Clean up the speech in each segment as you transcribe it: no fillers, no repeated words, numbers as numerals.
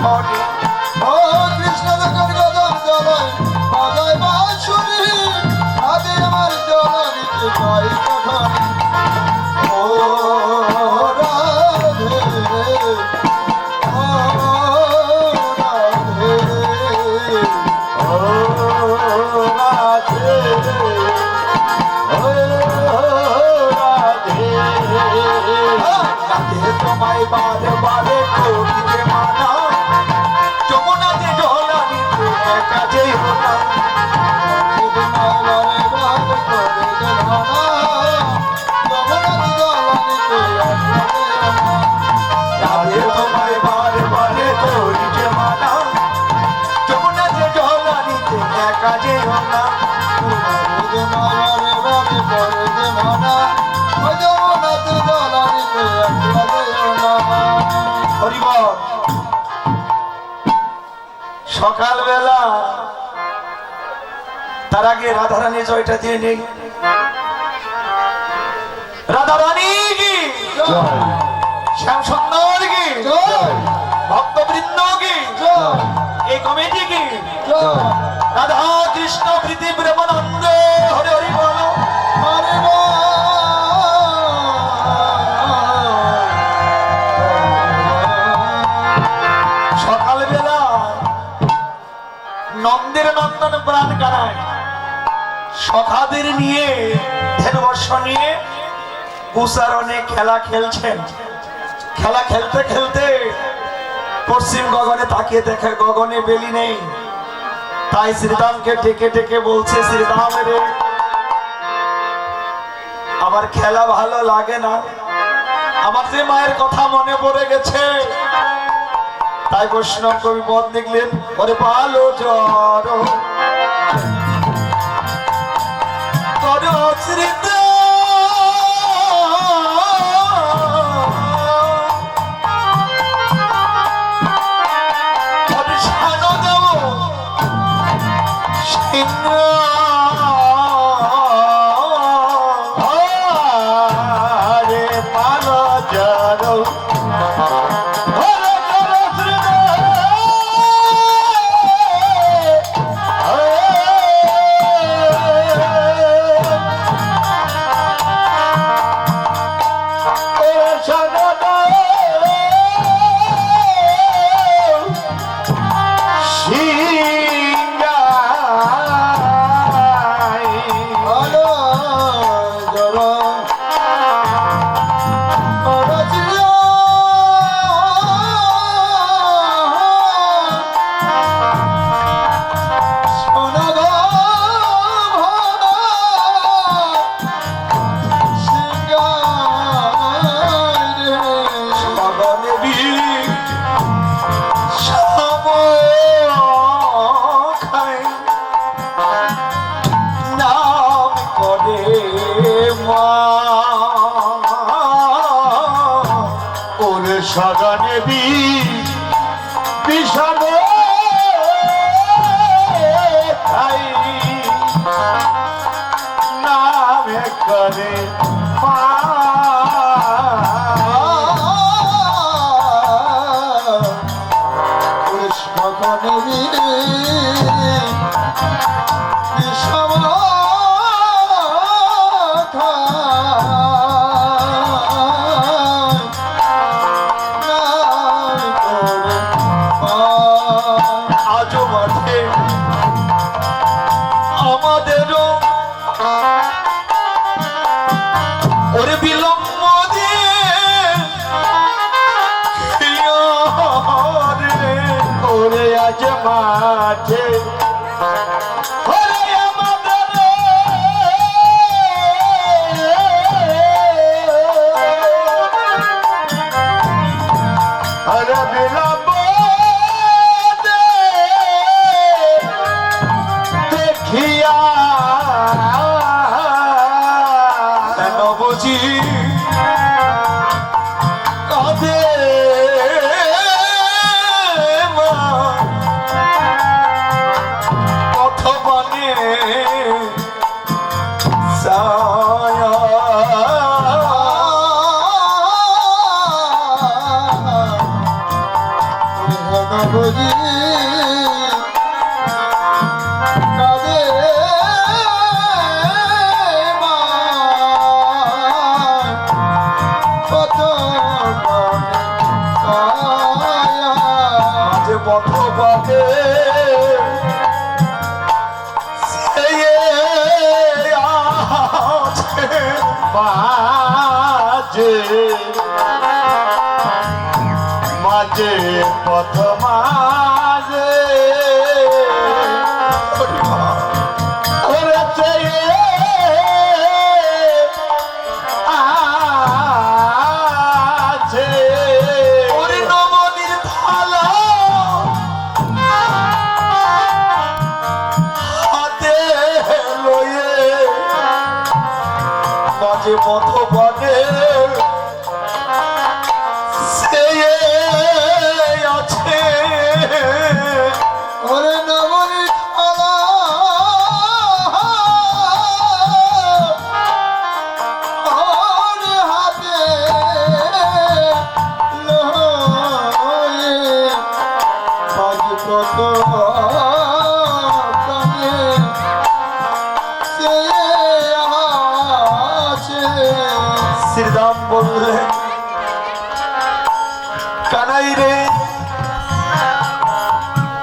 খনি ও কৃষ্ণ যখন গদর জলায় বাজায় বাঁশুরি আদি আমার জননীতে জয় কখনি ও রাধে ও রাধে ও রাধে তোমায় বারে বারে করিতে মানা যমুনাতে জলানিতে কাজে হোনা তোমায় বারে বারে করিতে মানা যমুনাতে জলানিতে কাজে তোমায় বারে বারে করিতে মানা যমুনাতে জলানিতে কাজে হোনা তোমায় বারে বারে করিতে মানা যমুনাতে জলানিতে সকালবেলা তার আগে রাধারানী জয়টা দিয়ে নেই। রাধারানী কি শ্যাম সুন্দর কি ভক্তবৃন্দ কি এই কমিটি কি রাধা কৃষ্ণ প্রীতি প্রেমানন্দ হরে হরি বলো হরে বল। সকালবেলা নন্দের নন্দন প্রাণ কানায় সখাদের নিয়ে ধেনুবর্ষ নিয়ে উচ্চারণে খেলা খেলছেন। খেলা খেলতে খেলতে পশ্চিম গগনে তাকিয়ে দেখে গগনে বেলি নেই। তাই শ্রীরামকে ডেকে ডেকে বলছে, শ্রীরাম রে আমার খেলা ভালো লাগে না, আমার যে মায়ের কথা মনে পড়ে গেছে। তাই বৈষ্ণব কবি পদ লিখলেন, ওরে ভালো জ্বর সগনে বিষণ নামে করে মাঠে দেখিয়া বুঝি কাঁদে মা বুঝি কাঁদে মা কত মাঝে পথ পথে মাঝে মাঝে পথ মাঝে ওরে চেয়ে আছে ওরে নবনীর থালা হাতে লয়ে মাঝে পথ পথে সে আছে ওরে নবনী থালা ওরে হাতে লয়ে মাঝ কত কানে সে আছে শ্রীরাম বললেন কানাই রে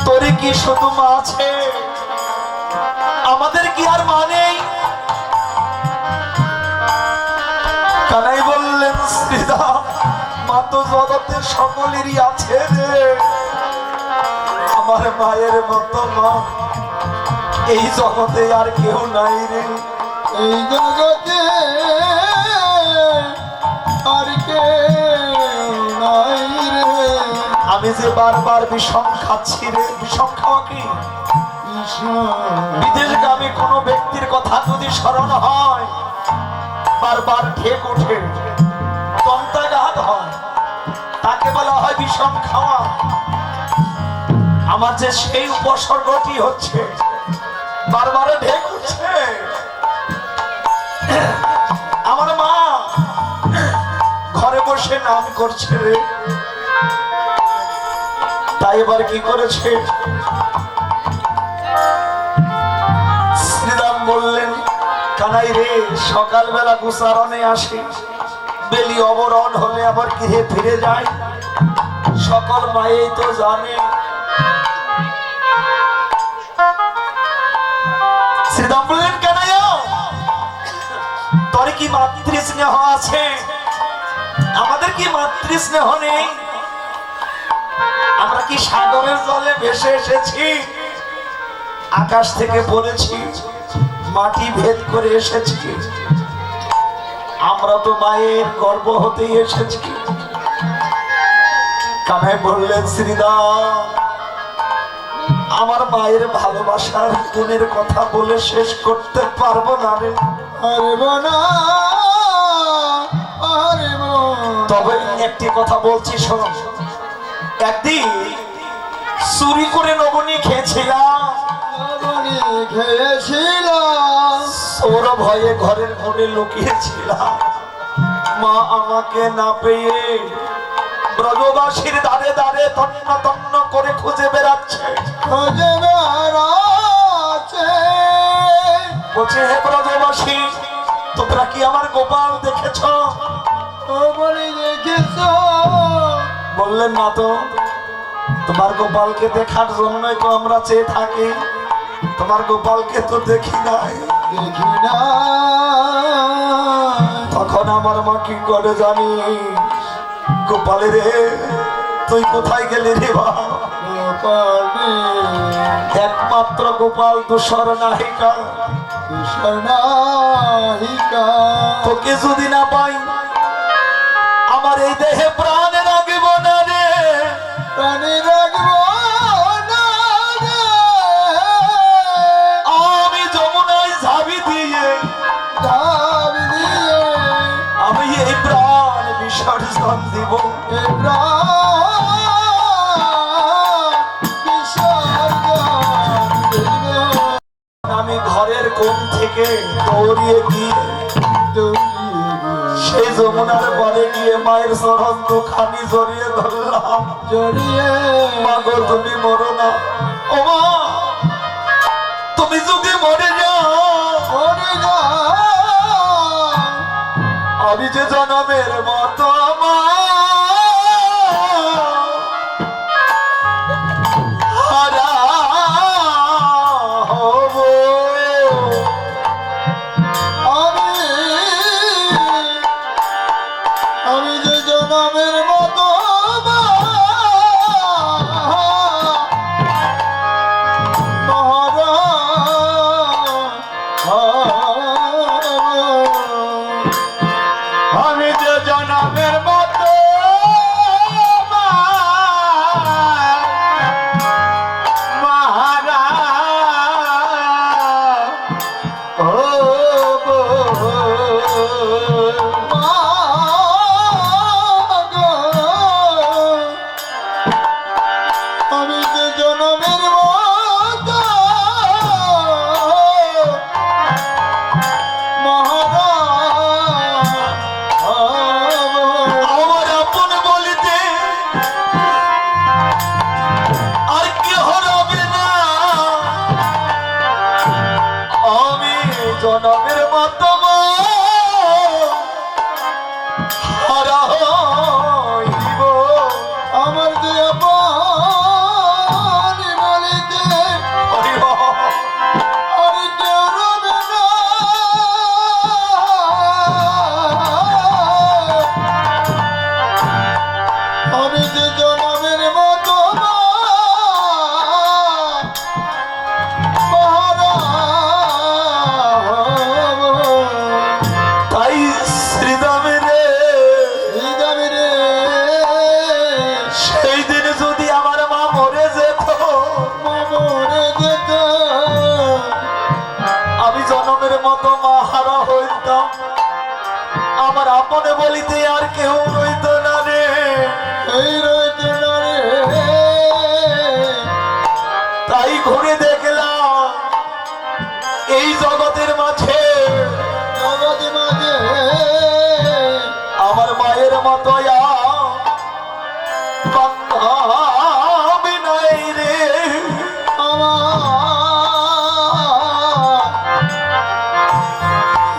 তোর কি শুধু মা আছে আমাদের কি আর মা নেই? কানাই বললেন শ্রীরাম মা তো জগতের সকলেরই আছে রে আমার মায়ের মতো মা এই জগতে আর কেউ নাই রে এই জগতে আর কে নাই রে আমি যে বারবার বিষম খাচ্ছি রে বিষম খাওয়া কি বিদেশগামী কোনো ব্যক্তির কথা যদি স্মরণ হয় বারবার ঠেক ওঠে তন্ত্রাঘাত হয় তাকে বলা হয় বিষম খাওয়া আমার যে সেই উপসর্গটি হচ্ছে বারবার ঢেক উঠছে আমার মা ঘরে বসে নাম করছে রে তাই এবার কি করেছে শ্রীরাম বললেন কানাই রে সকালবেলা গুসারণে আসে বেলি অবরণ হলে আবার গৃহে ফিরে যায় সকল মায়েই তো জানে শ্রীরাম বললেন কানাইয়া তোর কি মাতৃ স্নেহ আছে আমাদের কি মাতৃ স্নেহ নেই আমরা কি সাগরের জলে ভেসে এসেছি আকাশ থেকে পড়েছি মাটি ভেদ করে এসেছি আমরা তো মায়ের গর্ভ হতেই এসেছি কানাই বললেন শ্রীরাম আমার মায়ের ভালোবাসার গুণের কথা বলে শেষ করতে পারবো না রে পারবো না পারবো তবে একটি কথা বলছি শোন একদিন চুরি করে নবনী খেয়েছিলাম নবনী খেয়েছিলাম ওর ভয়ে ঘরের কোণে লুকিয়েছিলাম মা আমাকে না পেয়ে ব্রজবাসীর দাঁড়ে দাঁড়ে তন্ন তন্ন করে খুঁজে বেড়াচ্ছে খুঁজে বেড়াচ্ছে বলছে হে ব্রজবাসী তোমরা কি আমার গোপাল দেখেছ নবনী দেখেছ বললেন না তো তোমার গোপালকে দেখার জন্যই তো আমরা চেয়ে থাকি তোমার গোপালকে তো দেখি নাই দেখি না তখন আমার মা কি করে জানি গোপালে রে তুই কোথায় গেলি রে বাবা গোপালে একমাত্র গোপাল দোষর নাহিকা কৃষ্ণাহিকা তোকে যদি না পাই আমার এই দেহে প্রাণ রাখব না রে প্রাণী রাখবো না রে। আমি যমুনায় ঝাবি দিয়ে ঝাঁপি দিয়ে আমি এই প্রাণ বিসর্জন দিব এ প্রাণ বিসর্জন দিব। আমি ঘরের কোণ থেকে দৌড়িয়ে গিয়ে দৌড়িয়ে গিয়ে সেই যমুনার পরে গিয়ে মায়ের চরণ দুখানি জড়িয়ে ধরলাম। জড়িয়ে মা গো তুমি মরো না, ও মা তুমি যদি মরে যাও মরে যা আমি যে জনমের মতো মা হারা হব। আমি যে জনমের মতো মহারা আমি যে জনমের মতো মারা হব। আমি যে জনমের মতো মহারা আমার আপন বলিতে আর কি হবে না, আমি জনমের মতো হারা হইব। আমার যে আপন বলিতে হরিব আমি কেউ রবে না। আমি যে জনমের মতো মহারা তাই শ্রীদামে রে, হৃদয় রে সেই দিন যদি আমার মা মরে যেত মরে যেত আমি জনমের মতো মা হারা হইতাম, আমার আপনে বলিতে আর কেউ রইত না রে। এই রইত না রে। তাই ঘুরে দেখলাম এই জগতের মাঝে জগৎ মাঝে আমার মায়ের মতো বান্ধবী নাই রে।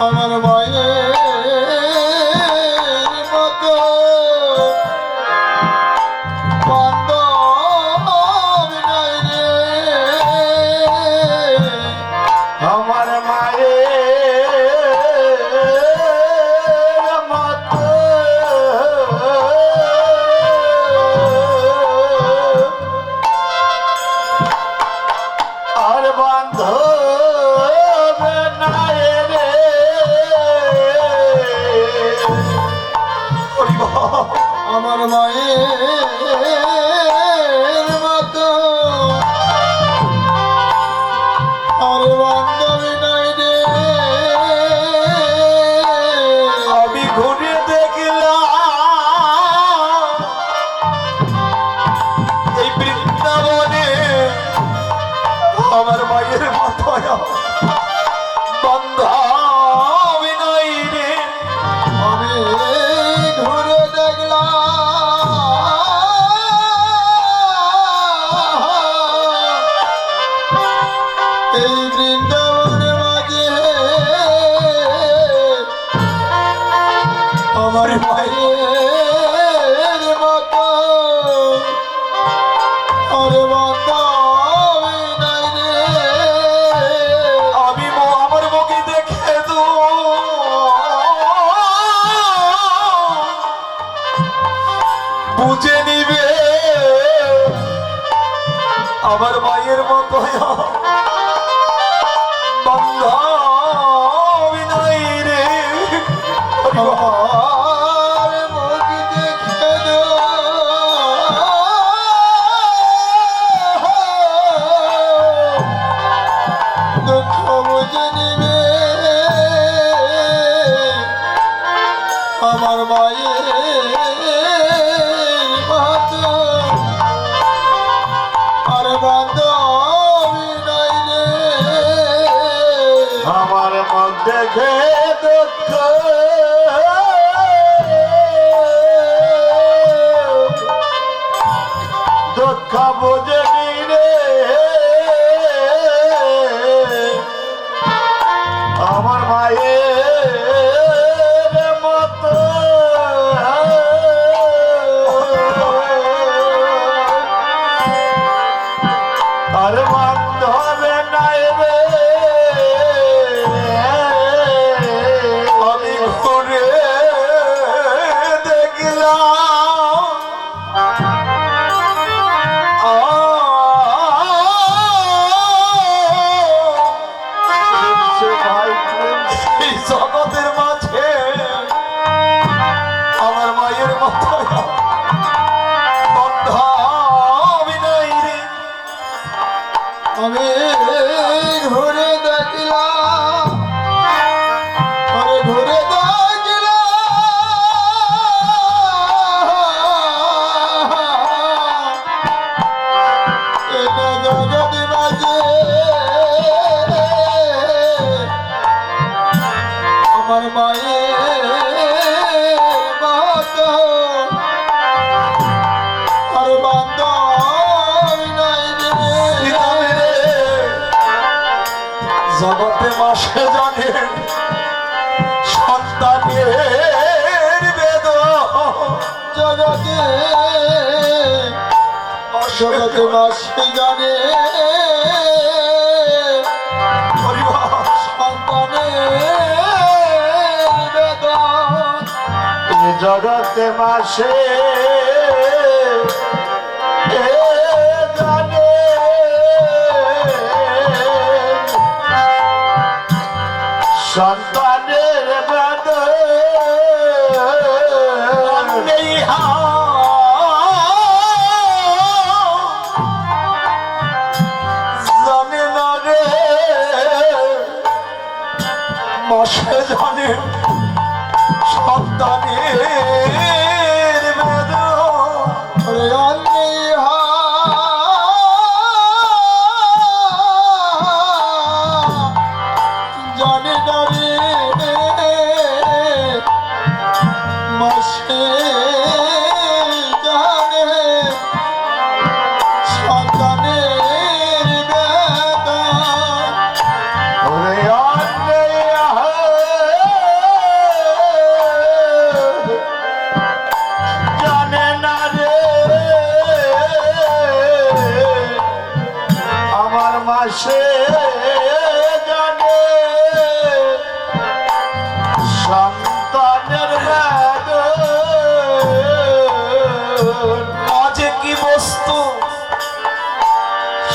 আমার মায়ের মতো বান্ধব নাই রে। আমার মায়ের মতো আর বান্ধব নাই রে। আমার মায়ের মতো আর বান্ধবী নাই রে। আমি ঘুরে দেখলাম এই বৃন্দাবনে আমার মায়ের মতো বান্ধবী নাই রে। আমি ঘুরে দেখলাম এই বৃন্দাবনের মাঝে আমার মায়ের মতো আরে বান্ধবী নাই রে। আমি আমার মুখে দেখে দু বুঝে নিবে আমার মায়ের মতো বান্ধবী নাই রে। আমার মুখ দেখে দুঃখ বুঝে নিবে আমার মায়ের মতো আর বান্ধবী নাই রে। আমার মুখ দেখে দুঃখ বোঝেনি রে আমার মায়ের মতো আর বান্ধবে নাই রে আমি ঘুরে দেখলাম এই জগতের মাঝে আমার মায়ের মতো বান্ধবী নাই রে আমি ঘুরে দেখলাম আরে ঘুরে দেখলাম এটা জগৎ মাঝে আমার মায়ের মতো আর বান্ধবী নাই রে জগতে মাসে জানে সন্তানের বেদ জগতে জগতে মাসে জানে সন্তানের বেদন জগতে মাসে জানে সন্তানের বেদ নেই জানে না রে মাসে জানে সন্তানের বেদ ওরে অন্যে জানে না রে মাসে জানে সন্তানের বেদন ওরে জানে না রে আমার মাসে জানে সন্তানের মাঝে কি বস্তু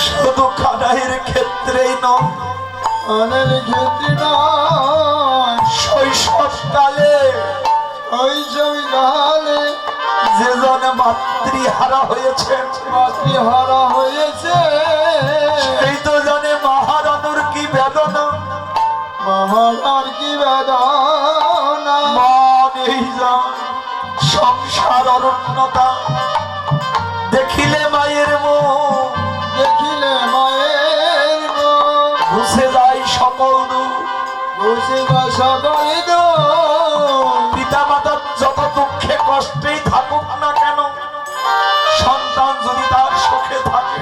শুধু কানাইয়ের ক্ষেত্রেই নয় অনেক ক্ষেত্রে নয় শৈশবকালে ওই ছবি গালে যে জনে মাতৃহারা হয়েছে মাতৃহারা হয়েছে সেই তো জানে মহারানুর কি বেদনা মহারার কি বেদনা মা নেই যান সংসার অরণ্যতা দেখিলে মায়ের মুখ দেখিলে মায়ের মুখ ঘুষে যায় সকল দুঃখ বসে বাসা করে দো পিতা মাতার যত দুঃখে কষ্টেই থাকুক না কেন সন্তান যদি তার সুখে থাকে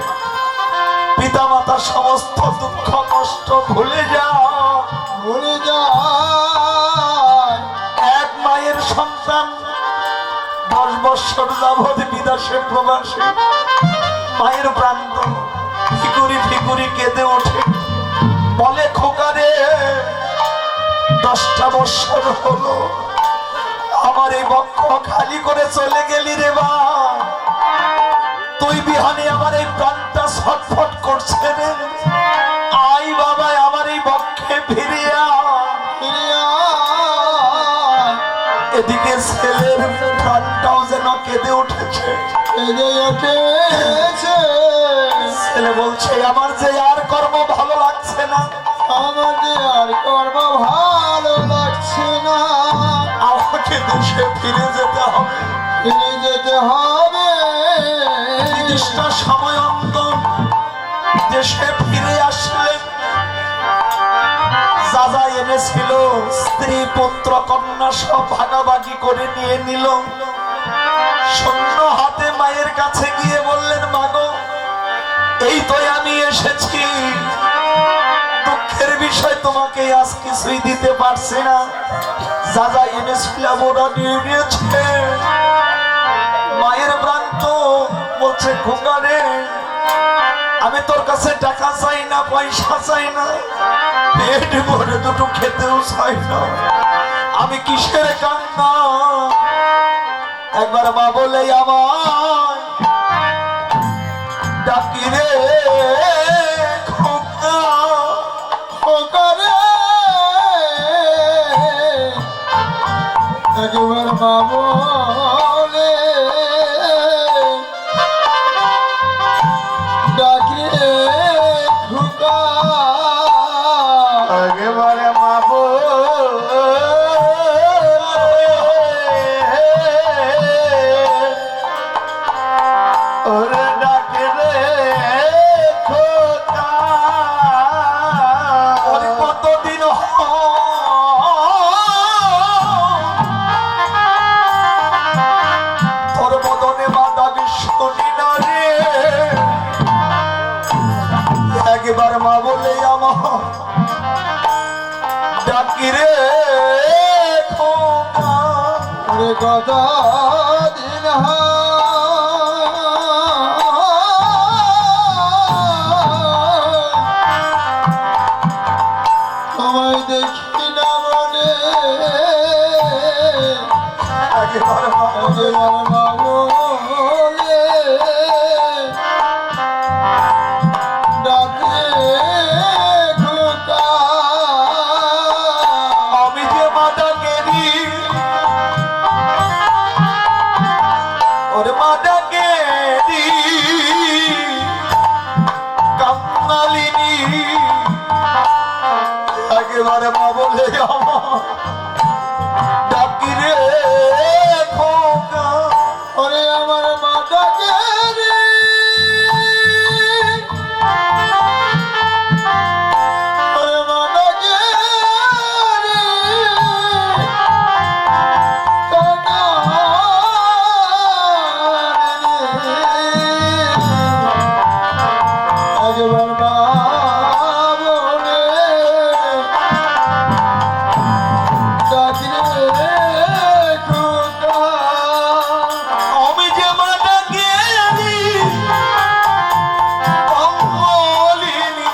পিতা মাতার সমস্ত দুঃখ কষ্ট ভুলে যায় ভুলে যায় এক মায়ের সন্তান 10 বৎসর যাবৎ বিদেশে প্রবাসে মায়ের প্রান্ত ফিকুরি ফিকুরি কেঁদে ওঠে বলে খোকারে 10টা বৎসর হলো আমার এই বক্ষ খালি করে চলে গেলি রে বা তুই বিহানে আমার এই প্রাণটা ছটফট করছে রে আই বাবা আমার এই বক্ষে ফিরিয়া এদিকে ছেলের প্রাণটাও যেন কেঁদে উঠেছে ছেলে বলছে আমার যে আর কর্ম ভালো লাগছে না আমাদের আর কর্ম ভালো লাগছে না আমাকে দেশে ফিরে যেতে হবে ফিরে যেতে হবে নির্দিষ্ট সময় অন্তর দেশে ফিরে আসলেন যা যা এনেছিল স্ত্রী পুত্র কন্যা সব ভাগাভাগি করে নিয়ে নিল শূন্য হাতে মায়ের কাছে গিয়ে বললেন মাগো এই তো আমি এসেছি, দুঃখের বিষয় তোমাকে আজ কিছুই দিতে পারছি না। যা যা এনেছিলাম ওরা নিয়ে নিয়েছে। মায়ের প্রাণ তো বলছে খোকারে, আমি তোর কাছে টাকা চাই না, পয়সা চাই না, পেট ভরে দুটো খেতেও চাই না, আমি কিসের কান্না। একবার মা বলে আমার ডাকি রে খোকা, খোকা রে, একবার মা বলে ডাকি রে খোকা, একেবারে মা ওরে ডাকে রে খোকা। ওরে কতদিন তোর বদনে বাধা শুনি না রে। একবার মা বলে আমার ডাকি রে খোকা। ওরে কথা দিন তোমায় দেখি না মনে, একবার মা বলে একবার মা বলে ডাকে খোকা, আমি যে মাটা গেরি, ওর মাটা গেরি কান্নালিনী। একেবারে মা বলে আমার ডাকি রে খোকা। ওরে আমার মা ডাকে রে, ওরে মা ডাকে রে খোকা রে, একবার মা বলে ডাকি রে খোকা, আমি যে মাটা গেরি কান্নালিনী।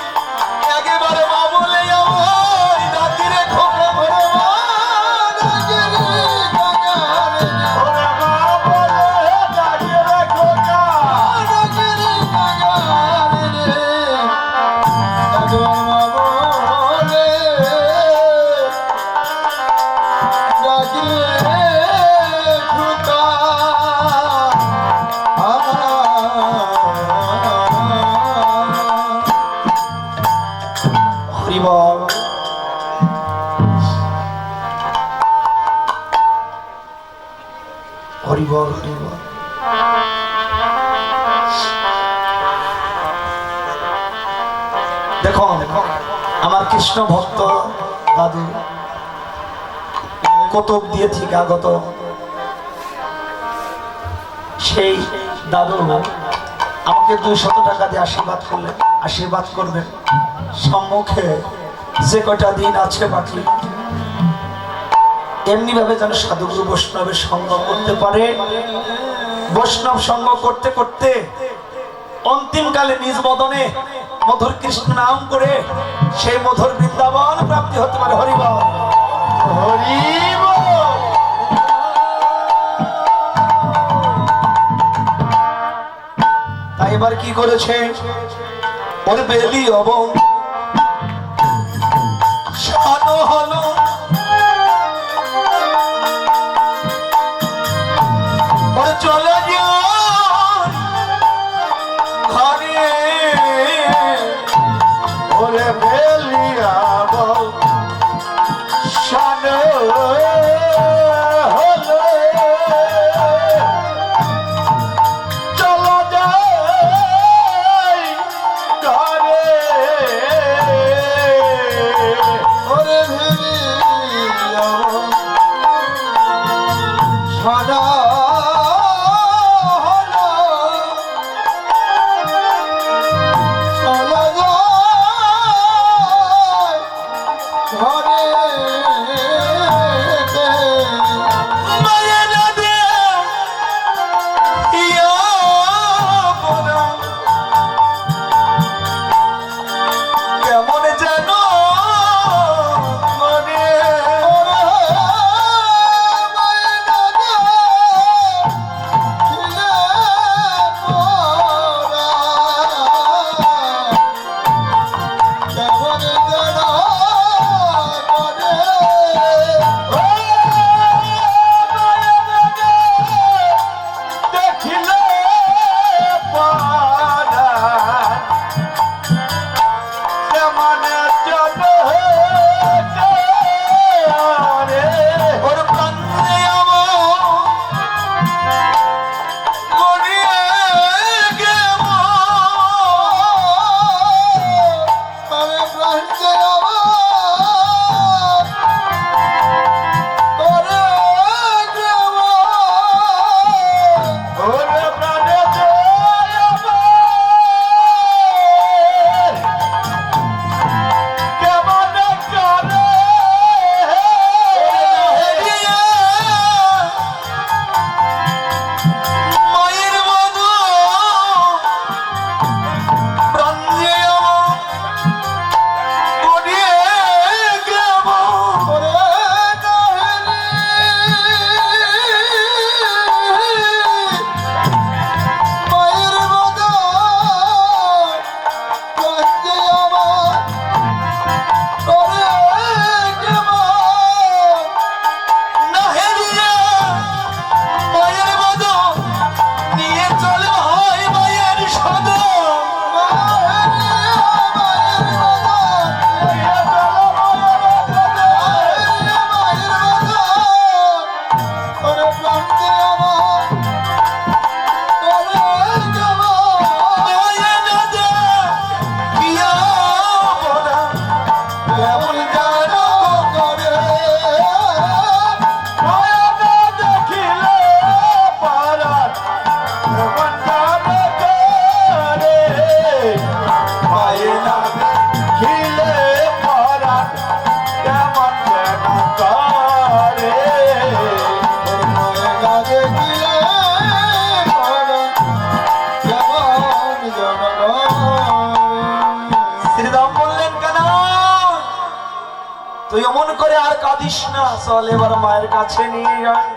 একেবারে মা বলে আমার ডাকি রে খোকা। ওরে মা ডাকে রে খোকা রে, ওরে মা বলে ডাকি রে খোকা। ডাকে রে খোকা রে, একবার মা বলে ডাকি রে খোকা। হরি বল। হরি বল, হরি বল। দেখো আমার কৃষ্ণ ভক্ত দাদু কতক দিয়ে ঠিক আগত, সেই দাদু আমাকে 200 টাকা দিয়ে আশীর্বাদ করলেন। আশীর্বাদ করবেন সম্মুখে যে কটা দিন আছে বাকি, এমনি ভাবে যেন সাধুগুরু বৈষ্ণবের সঙ্গ করতে পারে। বৈষ্ণব সঙ্গ করতে করতে অন্তিমকালে নিজ বদনে মধুর কৃষ্ণ নাম করে সেই মধুর বৃন্দাবন প্রাপ্তি হতে পারে। হরি বল, হরি বল। তাই এবার কি করেছে, ওর বেলি হব শানো হলো, ওর চলে যান ঘরে। ওরে বেলিয়া বল শানো হলো, চলো যাই ঘরে। ওরে ভেবে শ্রীরাম বললেন, কেন তুই অমন করে আর কাঁদিস না, চল এবার মায়ের কাছে নিয়ে যায়।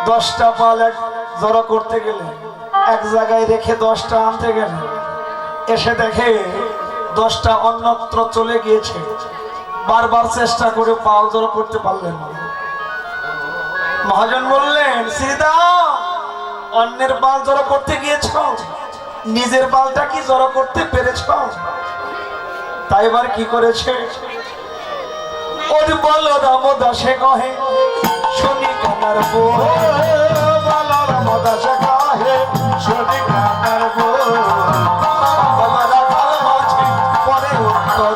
10টা পাল এক জড়ো করতে গেলে, এক জায়গায় রেখে 10টা আনতে গেলে, এসে দেখে 10টা অন্যত্র চলে গিয়েছে। বারবার চেষ্টা করে পাল জড়ো করতে পারলেন না। মহাজন বললেন, শ্রীরাম অন্যের পাল জড়ো করতে গিয়েছ, নিজের পালটা কি জড়ো করতে পেরেছ? তাই এবার কি করেছে? ওর বলরাম দাসে কহে শুনি কানার বল, বলরাম দাসে কহে শুনি কানার বল, বলরা কাল মাঝে পরে উত্তর,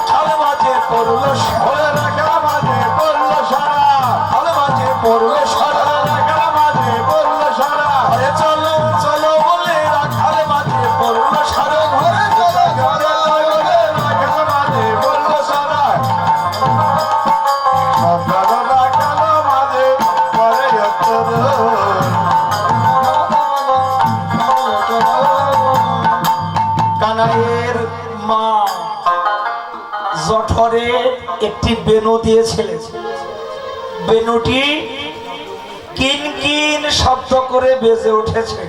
কাল মাঝে পড়ল সারা, কাল মাঝে পড়ল সারা, কাল মাঝে পড়ল সারা, কাল মাঝে পড়ল সারা। আরে চলো চলো বলে রাখাল মাঝে পড়ল সারা, ঘরে চলো ঘরে বলে রাখাল মাঝে পড়ল সারা, সকাল রাখাল মাঝে পরে কানাইয়ের মা জঠরে একটি বেনু দিয়েছিলেন। বেনুটি কিন কিন শব্দ করে বেজে উঠেছে,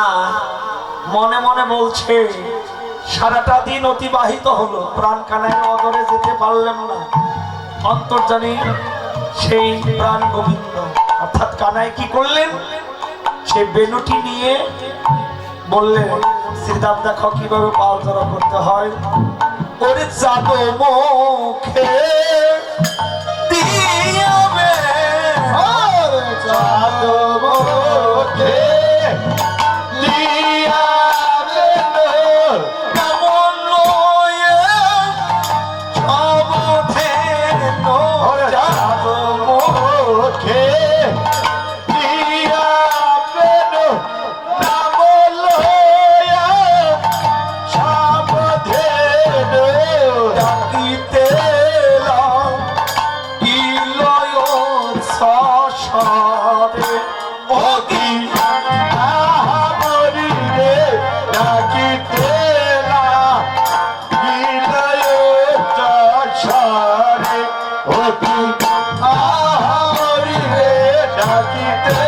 আর মনে মনে বলছে, সারাটা দিন অতিবাহিত হলো, প্রাণ কানাইয়ের অদরে যেতে পারলাম না। অন্তর্জামী সেই প্রাণ গোবিন্দ অর্থাৎ কানাই কি করলেন? সেই বেনুটি নিয়ে বললেন, শ্রীরাম দেখো কিভাবে পাল ধরা করতে হয়। ওরে চাঁদ মুখে দিয়াবে, চাঁদ মুখে দিয়াবে, কেমন লয়ে সবথে চাঁদ মুখে দিয়াবে, নাম লয়ে সবথে ডাকিতে ইলয় সারে ওগি আহামরি রে, ডাকিতে ইলয় সারে ওগি আহামরি রে, ডাকিতে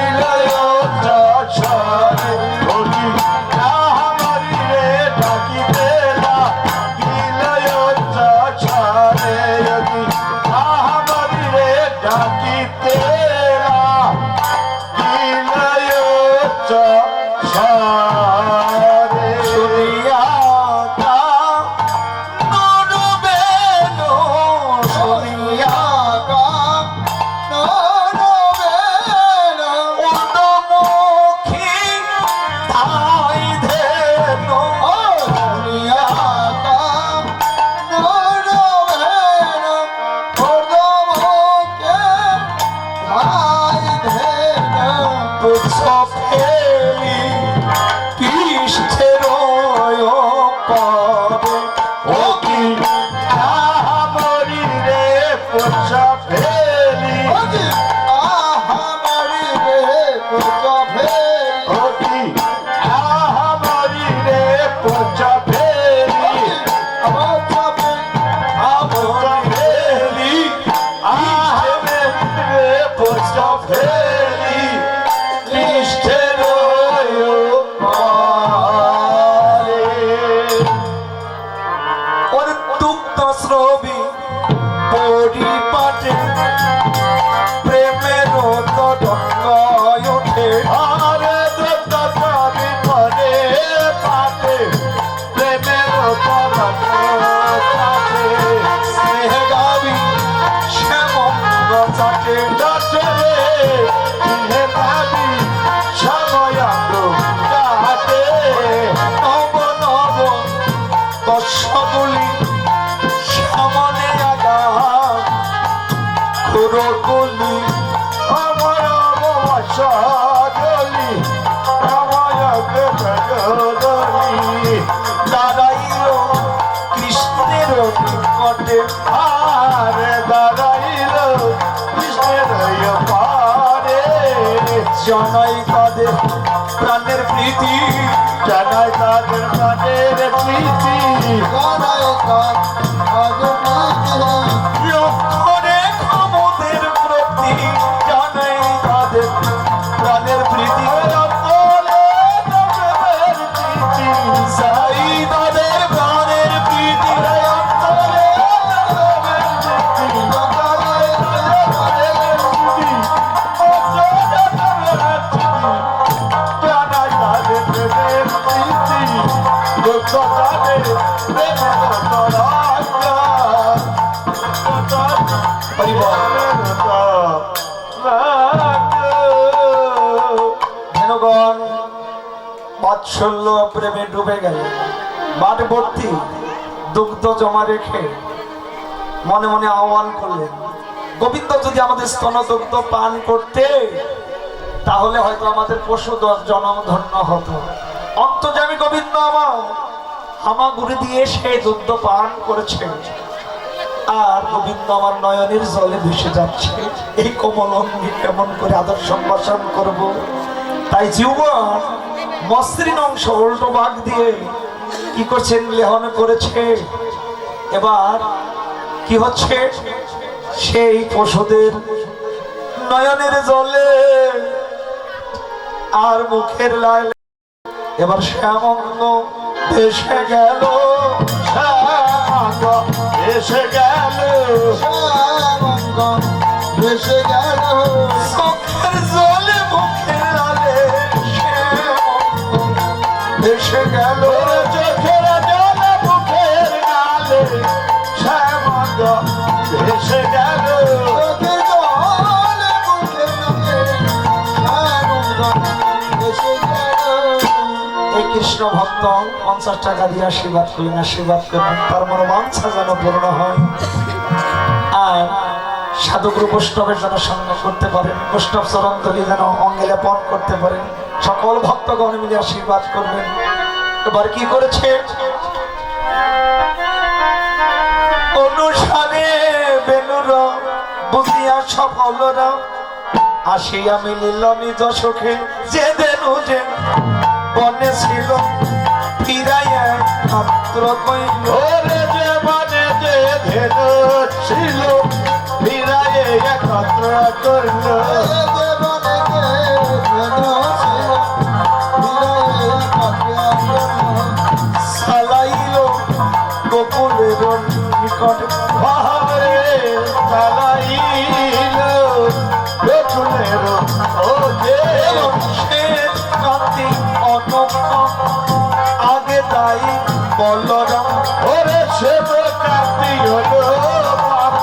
ইলয় সারে ওগি আহামরি রে, ডাকিতে ইলয় সারে ওগি আহামরি রে, ডাকিতে ইলয় সারে। শুনিয়া তা নরবেনো, শুনিয়া তা নরবেনো, উর্দমুখী ধাই ধেনো, শুনিয়া তা নরবেনো, উর্দমুখী ধাই ধেনো, তুচ্ছ ফেলি পৃষ্ঠের পরে ওগি আহামরি রে, পোষা ফেলি আহামরি রে, পোষা ফেলি ওগি আহামরি রে, পোষা ফেলি আহামরি রে, পোষা ফেলি পৃষ্ঠের পরে। ওর দুগ্ধ শ্রবী পরিপাটে প্রেমের তরঙ্গ ওঠে, আরে দুগ্ধ শ্রবী করে পাটে প্রেমের তরঙ্গ ওঠে, স্নেহ গাবি শ্যামঙ্গ চাটে ডাটরে, স্নেহ গাবি শ্যাময়াঙ্গ কাটে, নব নব দর্শগুলি সামনে আগা খুরগুলি, আমার অবসরলি আমায়াগ গগলি, দাঁড়াইল কৃষ্ণের নিকটে, আরে দাঁড়াইল কৃষ্ণের পারে, জানাই তাদের প্রাণের প্রীতি, জানাই তাদের প্রাণের প্রীতি, জানাই তাদের লক্ষণে ক্ষমদের প্রতি, জানাই তাদের প্রাণের প্রীতি, জানাই তাদের প্রাণের প্রীতি, ধেনুগণ বাৎসল্য প্রেমে ডুবে গেল। বাট ভর্তি দুগ্ধ জমা রেখে মনে মনে আহ্বান করলেন, গোবিন্দ যদি আমাদের স্তন দুগ্ধ পান করতে, তাহলে হয়তো আমাদের পশু জনম ধন্য হতো। অন্তর্যামী গোবিন্দ আমার হামাগুড়ি দিয়ে সেই দুগ্ধ পান করেছে, আর গোবিন্দ আমার নয়নের জলে ভেসে যাচ্ছে। এই কোমল অঙ্গে কেমন করে আদর সম্ভাষণ করব? তাই জীবন মসৃণ অংশ উল্টো ভাগ দিয়ে কি করছেন, লেহন করেছে। এবার কি হচ্ছে, সেই পশুদের নয়নের জলে আর মুখের লাল এবার শ্যামঙ্গ ভেসে গেল, শ্যামাঙ্গ এসে গেল, শ্যামাঙ্গ এসে গেল, চোখের জলে মুখের লালে শ্যামঙ্গ ভেসে গেল, চোখের জলে মুখের নালে শ্যামাঙ্গ এসে গেল, চোখের জলে মুখের নালে শ্যামাঙ্গ এসে গেল। এই কৃষ্ণ ভক্ত 50 টাকা দিয়ে আশীর্বাদ করলেন, আশীর্বাদ করলেন তার মনোবাঞ্ছা যেন পূর্ণ হয়, আর সাধুগুরু বৈষ্ণবের যেন সঙ্গ করতে পারেন, বৈষ্ণব চরণ ধরি যেন অঙ্গে লেপন করতে পারেন। সকল ভক্তগণ মিলে আশীর্বাদ করবেন। এবার কি করেছে, অনুসারে বেনুর বুঝিয়া সফলরা আসিয়া মিলিল নিজ সুখে, যে দেনু যে বনে ছিল ফিরাইয়া মাত্র কইল, ওরে যে মানে যে ধেনু ছিল ফিরাইয়ে একত্র করল, সালাইল গোকুলের নিকট, বাহারে চালাইল গোকুলের ওজে, সে কান্তি অনন্ত আগে তাই বলরাম, ওরে সে কার্তি হলো বাপ,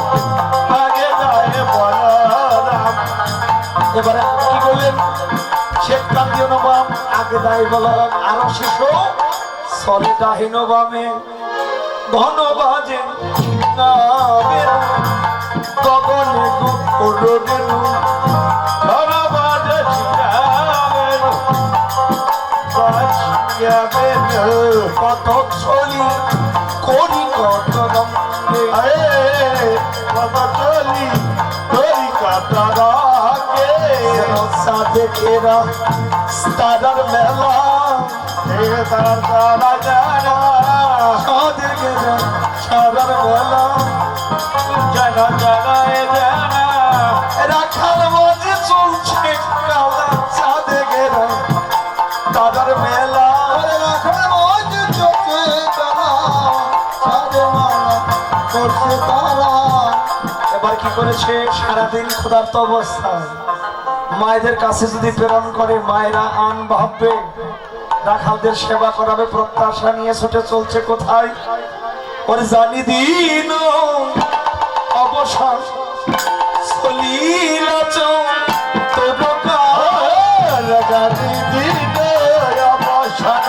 আগে যায় বলরাম। এবারে কি বললেন, শেখ কান্তি নবাম আগে তাই বলরাম, আরো শিশু সরে ডাহিন বামে ঘন বাজে নাবের গগনে গুরুদেনু, ধনবাদে ছিলামেন, বাজিয়াবেন, কত ছলি করি কত রঙে, কত চলি তোরি কাটা রাগে, সাধেকেরা তারার মেলা, তার তারা জানা, সাধেকেরা সারার মেলা, জানা জানা এ জানা, রাখার মাঝে চলছে কালা, সাধেকেরা তারার মেলা, রাখার মধ্যে চোখে তারা, সাধে মালা করছে তারা। এবার কি করেছে, সারাদিন ক্ষুধার্ত অবস্থায় মায়েদের কাছে যদি প্রেরণ করে, মায়েরা আন ভাববে, রাখালদের সেবা করাবে, প্রত্যাশা নিয়ে ছুটে চলছে কোথায়, ওর জানি দিন অবসান চলিল তোর রাগারি দিনে অবসান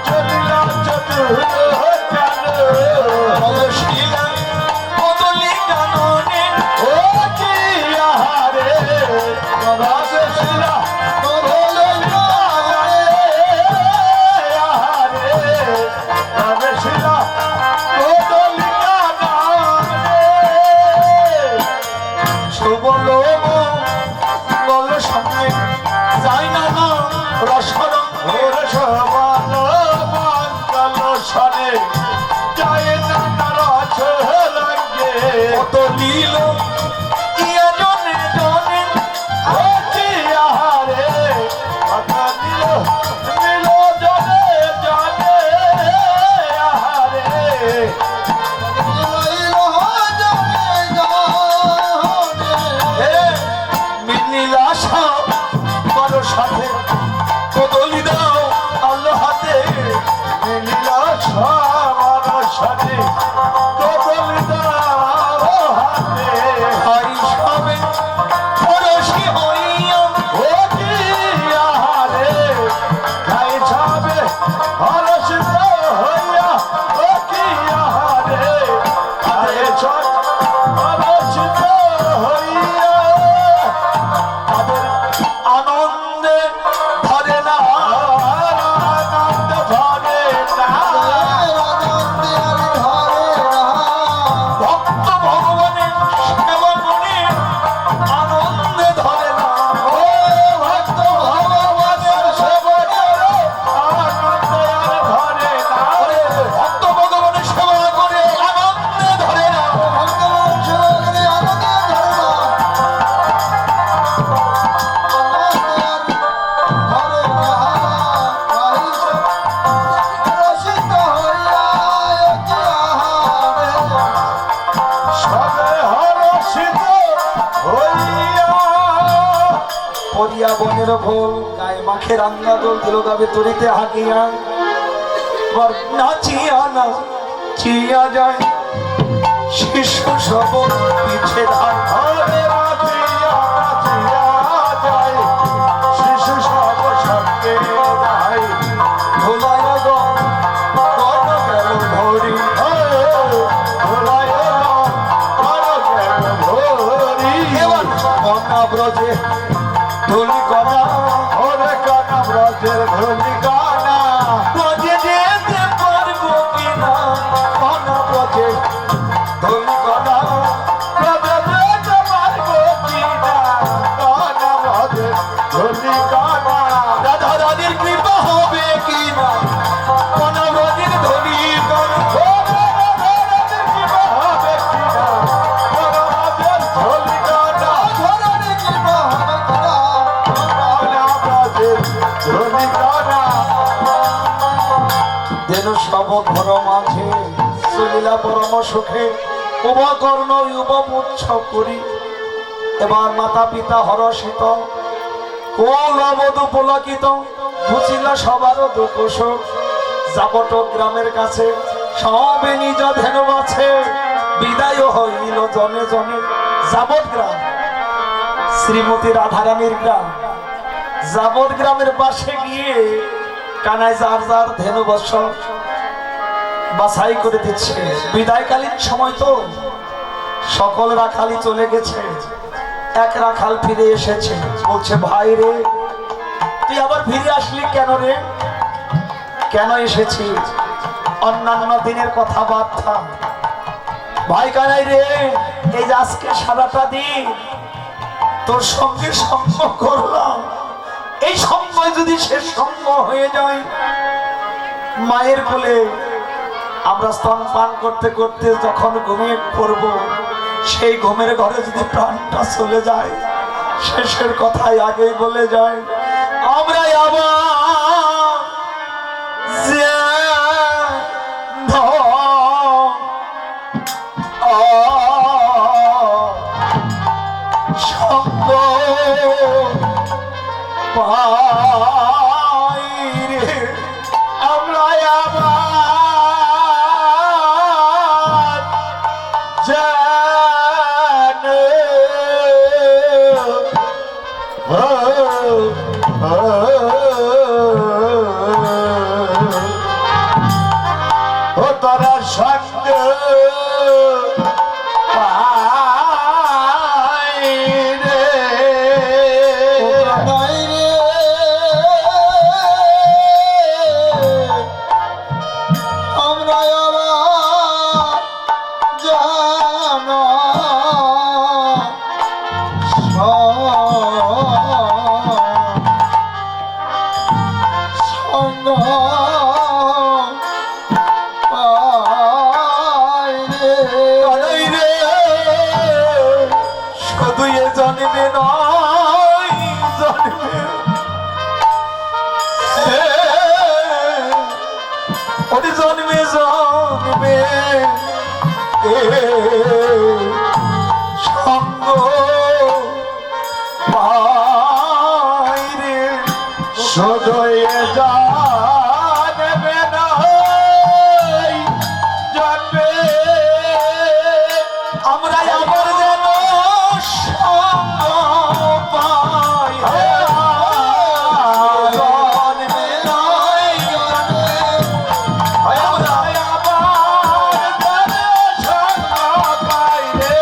চলিল চতুর জানো, অবশিলা বদলি কাননে, ও কি আহারে রাগশিলা বদলে আহারে, রাগশিলা বদলে সুবল সাথে বদলি দাও আল্লাহ হাতে নীলা সবার সাথে বদলি দাও হাতে হাই সবে পরশি হইয়া ও কি আহারে গাই যাবে হরসিত হইয়া ও কি আহারে আরে চট হরসিত হইয়া তাদের আনন্দে ধরে না আনন্দ ধরে না ভক্ত ভগবানের সেবা মনে আনন্দে ধরে না ও ভক্ত ভগবানের সেবা করে আনন্দে আর ধরে না ভক্ত ভগবানের সেবা করে আনন্দে ধরে না সবে হরষিত হইয়া পরিয়া বনের ভোল গায়ে মাখে রান্না দোল দিল গাবে তরিতে হাঁকিয়া বর নাচিয়া না চিয়া যায় শিশু সব পিছে ধার ধরে নাচিয়া নাচিয়া যায় শিশু সব সঙ্গে যায় ভোলায় গো কত গেল ভরি ভোলায় গো কত গেল ভরি এবার কন্যা ব্রজে ধুলি কণা ওরে কন্যা ব্রজের ধুলি কণা ব্রজে যেতে পারবো কিনা কন্যা ব্রজে ধুলি কণা ব্রজে যেতে পারবো কিনা কন্যা ব্রজে ধুলি কণা রাধা রানীর কৃপা হবে কিনা কন্যা ব্রজের ধুলি কণা রাধা রানীর কৃপা হবে কিনা কন্যা ব্রজের ধুলি কণা যেন সব ঘর মাঝে চলিলা পরম সুখে উপকর্ণ উপমুচ্ছ করি এবার মাতা পিতা হরষিত কোল অবধ পুলকিত বুঝিলা সবার দুঃখ শোক যাবট গ্রামের কাছে সবে নিজ ধেনু আছে বিদায় হইল জনে জনে যাবট গ্রাম শ্রীমতী রাধারানীর গ্রাম যাবট গ্রামের পাশে গিয়ে কানায় যার যার ধেনু বৎস বাছাই করে দিচ্ছে বিদায়কালীন সময় তো সকল রাখালি চলে গেছে এক রাখাল ফিরে এসেছে বলছে ভাই রে তুই আবার ফিরে আসলি কেন রে কেন এসেছি অন্যান্য দিনের কথাবার্তা ভাই কানাই রে এই যে আজকে সারাটা দিন তোর সঙ্গে সঙ্গ করলাম এই সময় যদি শেষ সঙ্গ হয়ে যায় মায়ের কোলে আমরা স্তন পান করতে করতে যখন ঘুমিয়ে পড়ব সেই ঘুমের ঘরে যদি প্রাণটা চলে যায় শেষের কথাই আগেই বলে যায় আমরা আবার সঙ্গ পাই রে আমরা আবার জানে ও তোরা সঙ্গে জন্মে নয় জন্মে ওরে জন্মে জন্মে সঙ্গ পাই রে শুধু এ জানবে না জানবে আমরা আবার যেন সঙ্গ পাই জানবে না জানবে আমরা আবার যেন সঙ্গ পাই রে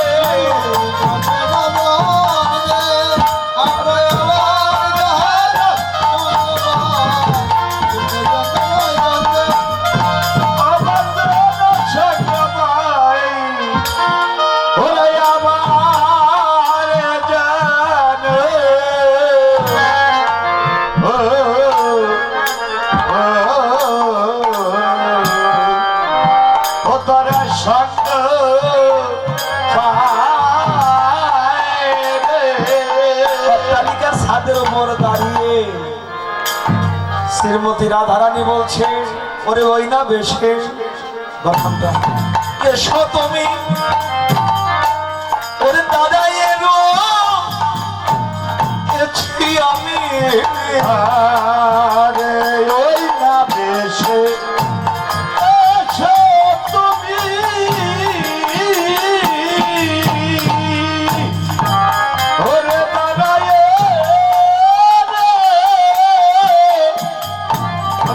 ছাদের উপর দাঁড়িয়ে শ্রীমতী রাধারানী বলছে ওরে ওই না বেশে কথাটা এসো তুমি ওরে দাদা এলো এছি আমি আরে ওই না বেশে এসো তুমি ওরে দাদা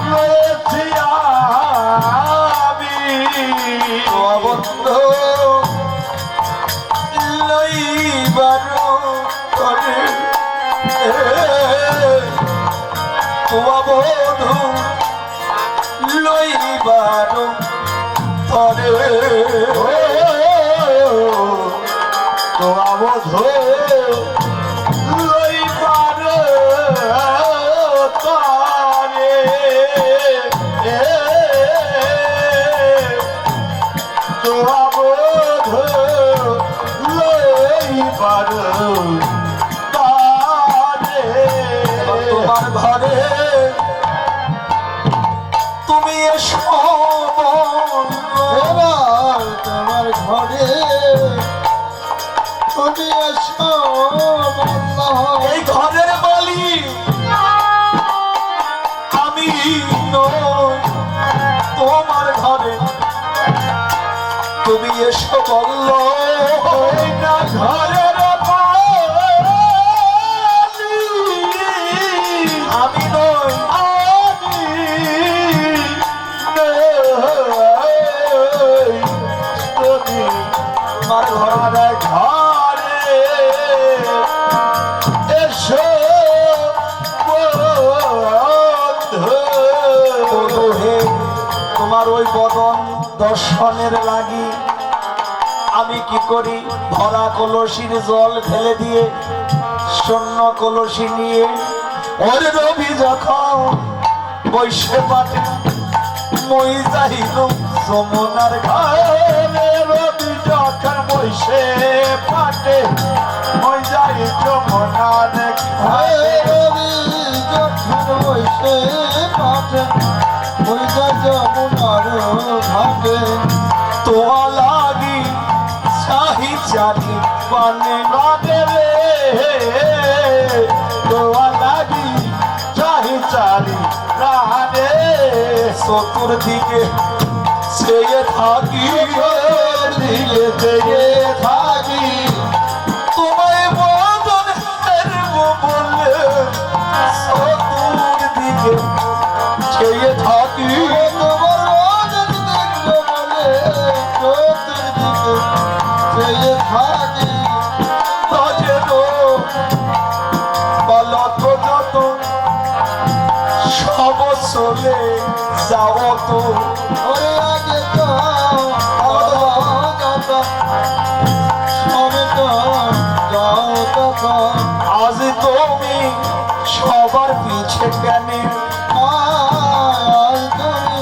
রয়েছি আমি অবন্ধ লইবার করে বধু লইবার তরে বধু লইবার তরে বধু লইবার তোমার ঘরে তুমি এসো এবার তোমার ঘরে তুমি এসো এই ঘরের মালিক আমি নই তোমার ঘরে তুমি এসো বলল না ঘরের আমি নই তুমি আমার ঘরে ঘরে এসো বন্ধু হে তোমার ওই বদন দর্শনের লাগি আমি কি করি ভরা কলসির জল ফেলে দিয়ে শূন্য কলসি নিয়ে ওর রবি যখন বৈশে পাটে মই যাইল যমুনার ঘরে রবি যখন বৈশে পাটে মই যাই যমুনার ঘরে যখন বসে পাঠে ওই যমুনার ঘাটে তোয়া লাগি চাহি চারি পানে বাদে রে তোয়া লাগি চাহি চারি প্রাণে চতুর্দিকে চেয়ে থাকি দিলে চেয়ে থাকি তোমায় বদন ফেরবো বলে চতুর্দিকে চেয়ে থাকি তোমার বদন দেখবো বলে চতুর্দিকে চেয়ে থাকি বলত যত সব চলে যাও তো ওরে আগে যাও সবে তো যাও তখন আজ তুমি সবার পিছে কেন আজ তুমি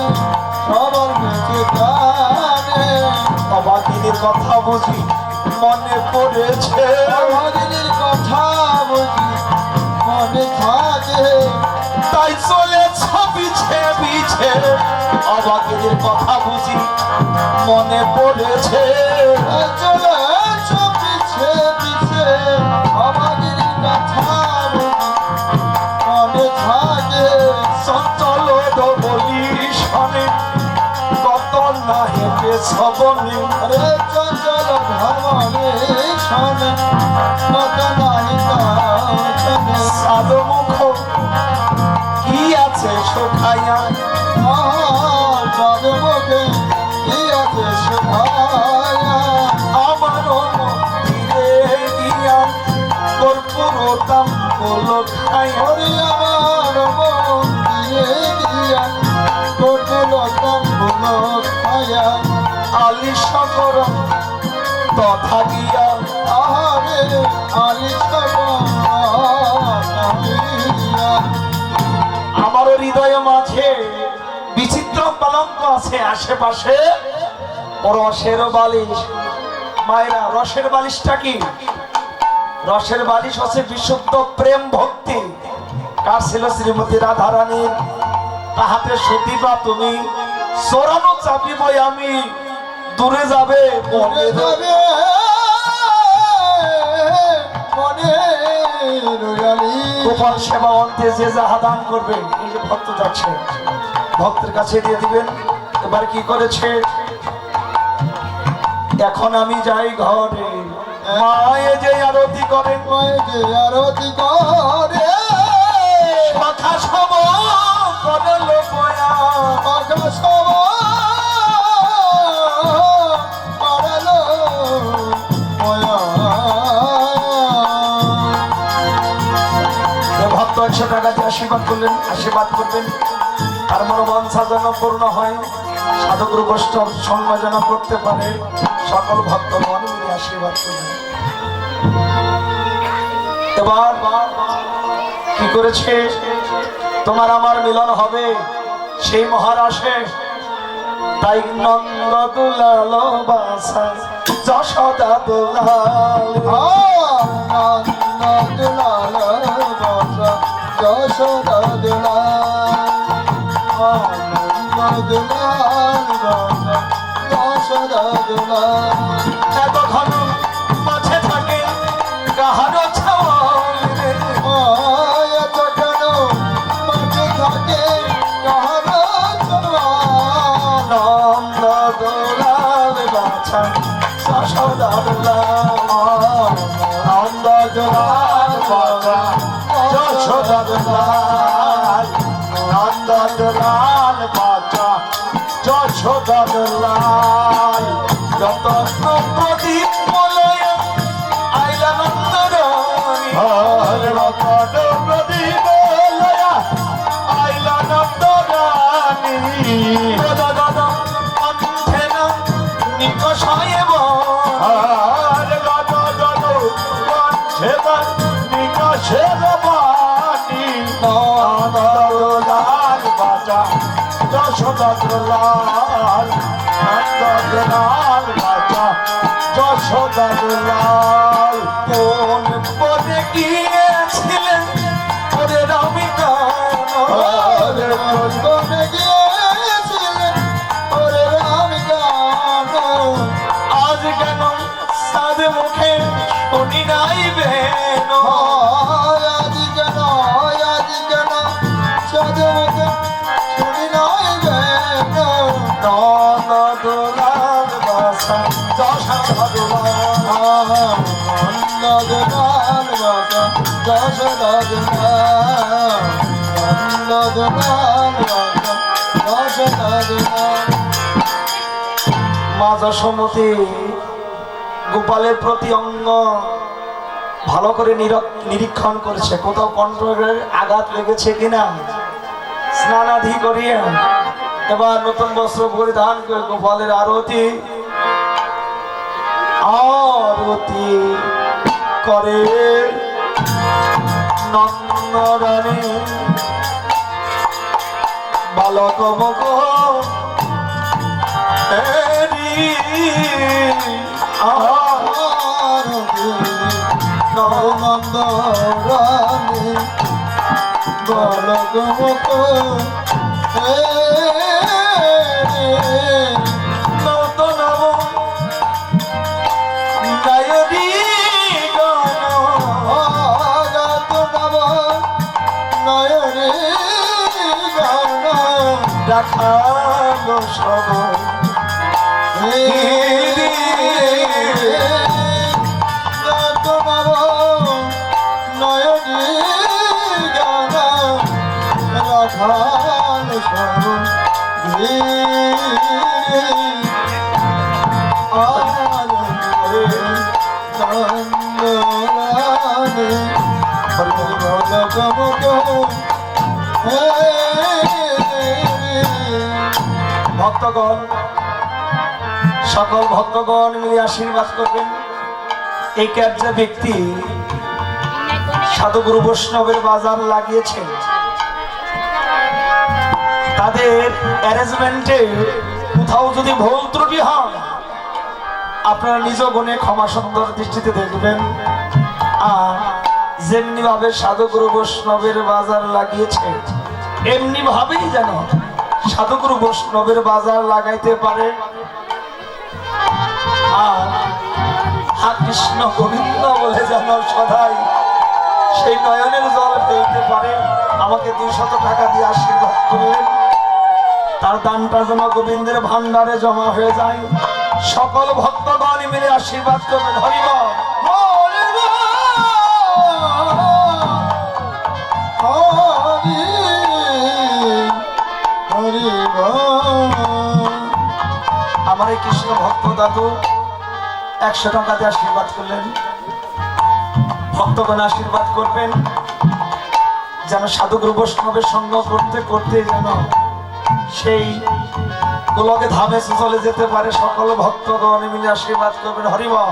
সবার বেঁচে জানে অবাকিদের কথা বুঝি মনে পড়েছে আমাদের কথা বুঝি মনে থাকে তাই চলেছ পিছে পিছে অবাকিদের কথা বুঝি মনে পড়েছে চলে পিছে পিছে আমাদের কথা বুঝি মনে থাকে সবনে রে চঞ্চল ভ্রমণে শোনে কথা নাই কাছে সাধু মুখ কি আছে শোখাইয়া পদমুখে কি আছে শোভায়া আমার মন্দিরে গিয়া কর্পূরতাম বলো খাইয়া হরি আমার মন দিয়ে দিয়া করলতাম বলো খায়া আলি সাগর তথা গিয়া আহারে আমার হৃদয় মাঝে বিচিত্র কলঙ্ক আছে আশেপাশে রসের বালিশ মায়েরা রসের বালিশটা কি রসের বালিশ হচ্ছে বিশুদ্ধ প্রেম ভক্তি কার ছিল শ্রীমতী রাধারানীর তাহাতে সতীবা তুমি চোরানো চাপিব আমি দূরে যাবে মনে যাবে মনে রয়ালি গোপাল সেবা অন্তে যে যাহা দান করবে এই যে ভক্ত যাচ্ছে ভক্তের কাছে দিয়ে দিবেন এবার কি করেছে এখন আমি যাই ঘরে মায়ে যে আরতি করেন যে আরতি করে কথা সব করে লোকয়া আকাশ পারালো ময়া ভক্ত 100 টাকা দিয়ে আশীর্বাদ করলেন আশীর্বাদ করবেন আর মনোবাঞ্ছা যেন পূর্ণ হয় সাধুগুরু বৈষ্ণব সঙ্গ যেন করতে পারে সকল ভক্ত মন মিলে আশীর্বাদ করবেন এবার কি করেছে তোমার আমার মিলন হবে সেই মহারাশে তাই নন্দ দুলাল বাসা যশোদা দুলাল যশোদা দুলাল যশোদা দুলাল এত ঘন মাঝে থাকে কাহারো ছাওয়া মায়া কেন মাঝে থাকে কাহারো ছোঁয়া নন্দ দুলাল বাছা যশোদা দুলাল নন্দ দুলাল বাছা যশোদা দুলাল নন্দ দুলাল বাছা যশোদা দুলাল যতন প্রদীপ মলয় আইলা নন্দ রানী রতন প্রদীপ লয়া আইলা নন্দ রানী গদগদ কণ্ঠে না নিকষায় বন গদগদ কণ্ঠে না নিকষের বাণী নন্দ দুলাল বাজা যশোদা দুলাল নন্দ দুলাল বাজা যশোদা দুলাল কোন পদে গিয়েছিলেন ওরে রামিকা কোনে গিয়েছিলেন ওরে রাম গান আজ কেন সাদ মুখে শুনি নাই বেন আদি কেন চাঁদকে শুনি নাই বেন নন্দ দুলাল বাসা যশোদা দুলাল নন্দলাল বাবা যশোদা দুলাল নন্দলাল বাবা যশোদা দুলাল মা যশোমতী গোপালের প্রতি অঙ্গ ভালো করে নিরীক্ষণ করেছে কোথাও কণ্ঠের আঘাত লেগেছে কিনা স্নানাধি করিয়ে এবার নতুন বস্ত্র পরিধান করে গোপালের আরতি আরতি করে নন্দরানী বালক মগ নন্দ রানী বালক মুখ নূতন গায়রি গান আগাত নব নয়নে গান দেখালো সব ভক্তগণ, সকল ভক্তগণ মিলে আশীর্বাদ করবেন। এই কার্য ব্যক্তি সাধুগুরু বৈষ্ণবের বাজার লাগিয়েছেন, তাদের অ্যারেঞ্জমেন্টে কোথাও যদি ভুল ত্রুটি হয় আপনারা নিজ গুণে ক্ষমা সুন্দর দৃষ্টিতে দেখবেন। আর যেমনি ভাবে সাধুগুরু বৈষ্ণবের বাজার লাগিয়েছে এমনি ভাবেই যেন সাধুগুরু বৈষ্ণবের বাজার লাগাইতে পারে। আর হা কৃষ্ণ গোবিন্দ বলে যেন সদাই সেই নয়নের জল ফেলতে পারে। আমাকে 200 টাকা দিয়ে আশীর্বাদ করলেন, তার দানটা যেন গোবিন্দের ভান্ডারে জমা হয়ে যায়। সকল ভক্তগণ মিলে আশীর্বাদ করবেন। হরি বল। আমার এই কৃষ্ণ ভক্ত দাদু 100 টাকা দিয়ে আশীর্বাদ করলেন। ভক্তগণ আশীর্বাদ করবেন যেন সাধুগুরু বৈষ্ণবের সঙ্গ করতে করতে যেন সেই গোলকে ধামে চলে যেতে পারে। সকল ভক্তগণ মিলে আশীর্বাদ করবেন। হরি বল।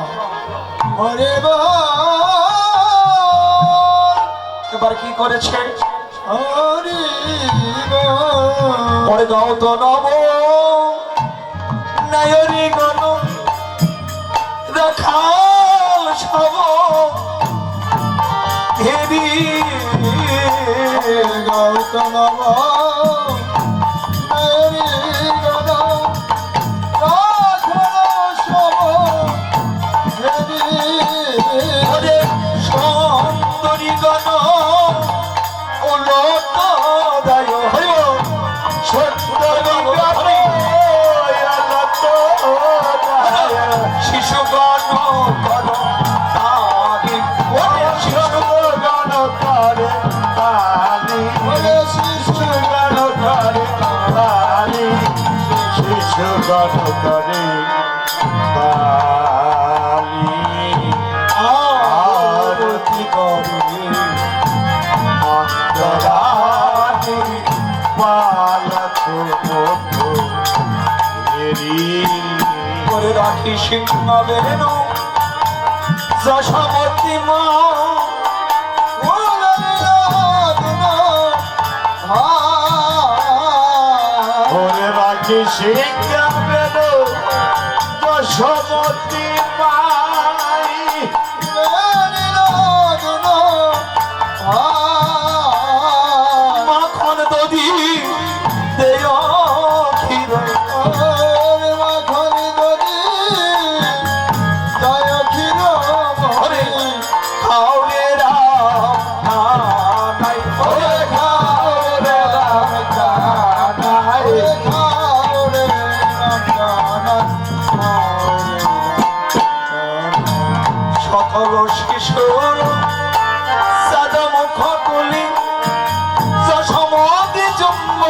হরি বল। এবার কি করেছে? হরি বল। পরে গাও তো নব নায়রি গণ রাখাল সব হেরি গৌতম ওরে সুন্দরী গণ উলট দায় হইব সুন্দর শিশু গণ কর তারি ওরে শিশু গণ কর তারি শিশু গণ কর তারি শিশু গণ করে তারি আরতি করে অন্তরাতি পালক মধু করে রাখি সিংহ বেরেনু যশমতী মা করে রাখি সিংহ বেরেনু যশমতী মাই মাখন দধি দেয় ক্ষীর হরে খাওরে রাম নাই হরে খাওরে রাম নাই সকল শিশুর সাদা মুখ তুলি যশমতি জন্ম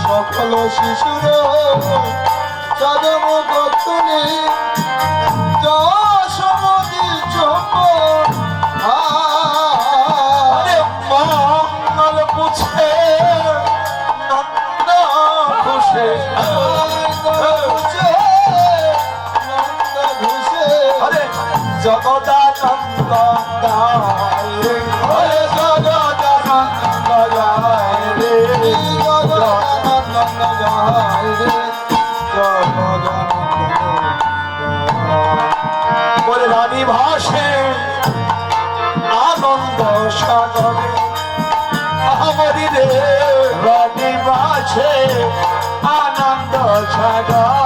সকল শিশুর চাদম কতুনি যশোমতি চম্প আরে মঙ্গল পুছে নন্দ খুশে আরে জগদানন্দ গায় হরে জগদানন্দ গায় রে বলে রানী ভাসে আনন্দ সাগরে আমরি রে রানী ভাসে আনন্দ সাগর